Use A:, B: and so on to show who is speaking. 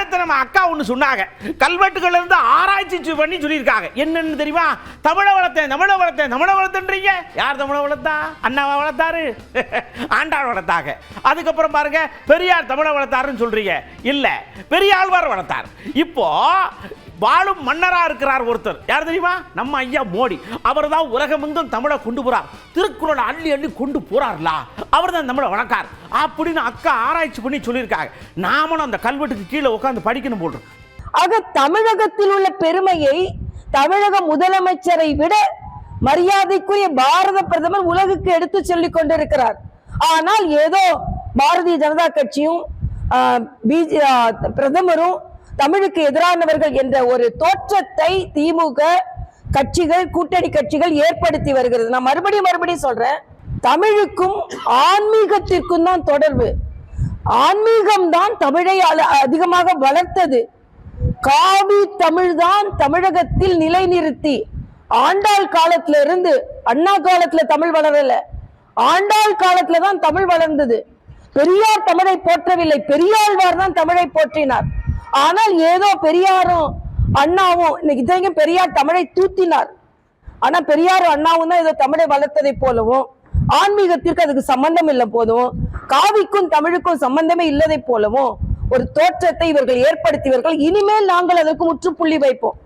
A: நேத்து நம்ம அக்கா ஒன்று சொன்னாங்க, கல்வெட்டுகள் இருந்து ஆராய்ச்சி பண்ணி சொல்லியிருக்காங்க. என்னன்னு தெரியுமா? தமிழை வளர்த்தேன் தமிழை வளர்த்தேன் தமிழை வளர்த்தன்றீங்க. யார் தமிழை வளர்த்தா? அண்ணாவா வளர்த்தாரு? ஆண்டாள் வளர்த்தாங்க. அதுக்கப்புறம் பாருங்க, பெரியார் தமிழை வளர்த்தாருன்னு சொல்றீங்க. இல்ல, பெரியாழ்வார் வளர்த்தார். இப்போ வாழும் மன்னரா இருக்கிறார் ஒருத்தர், யார் தெரியுமா? நம்ம ஐயா மோடி. அவர் தான் உலகமெங்கும் தமிழை கொண்டு போறார். திருக்குறளை அள்ளி அள்ளி கொண்டு போறார்ல, அவர் தான் தமிழை வளர்க்கார் அப்படின்னு அக்கா ஆராய்ச்சி பண்ணி சொல்லியிருக்காங்க. நாமளும் அந்த கல்வெட்டுக்கு கீழே உட்காந்து படிக்கணும் போடுறோம்.
B: ஆக தமிழகத்தில் உள்ள பெருமையை தமிழக முதலமைச்சரை விட மரியாதைக்குரிய பாரத பிரதமர் உலகுக்கு எடுத்து சொல்லிக் கொண்டிருக்கிறார். ஆனால் ஏதோ பாரதிய ஜனதா கட்சியும் பிரதமரும் தமிழுக்கு எதிரானவர்கள் என்ற ஒரு தோற்றத்தை திமுக கட்சிகள், கூட்டணி கட்சிகள் ஏற்படுத்தி வருகிறது. நான் மறுபடியும் சொல்றேன், தமிழுக்கும் ஆன்மீகத்திற்கும் தான் தொடர்பு. ஆன்மீகம் தான் தமிழை அதிகமாக வளர்த்தது. காவி தமிழ் தான் தமிழகத்தில் நிலைநிறுத்தி, ஆண்டாள் காலத்துல இருந்து, அண்ணா காலத்துல தமிழ் வளரல, ஆண்டாள் காலத்துல தான் தமிழ் வளர்ந்தது. பெரியார் தமிழை போற்றவில்லை, பெரியாழ்வார் தான் தமிழை போற்றினார். ஆனால் ஏதோ பெரியாரும் அண்ணாவும், இன்னைக்கு பெரியார் தமிழை தூத்தினார். ஆனா பெரியாரும் அண்ணாவும் தான் ஏதோ தமிழை வளர்த்ததை போலவும், ஆன்மீகத்திற்கு அதுக்கு சம்பந்தம் இல்லை போதும், காவிக்கும் தமிழுக்கும் சம்பந்தமே இல்லதை போலவும் ஒரு தோற்றத்தை இவர்கள் ஏற்படுத்தியவர்கள். இனிமேல் நாங்கள் அதற்கு முற்றுப்புள்ளி வைப்போம்.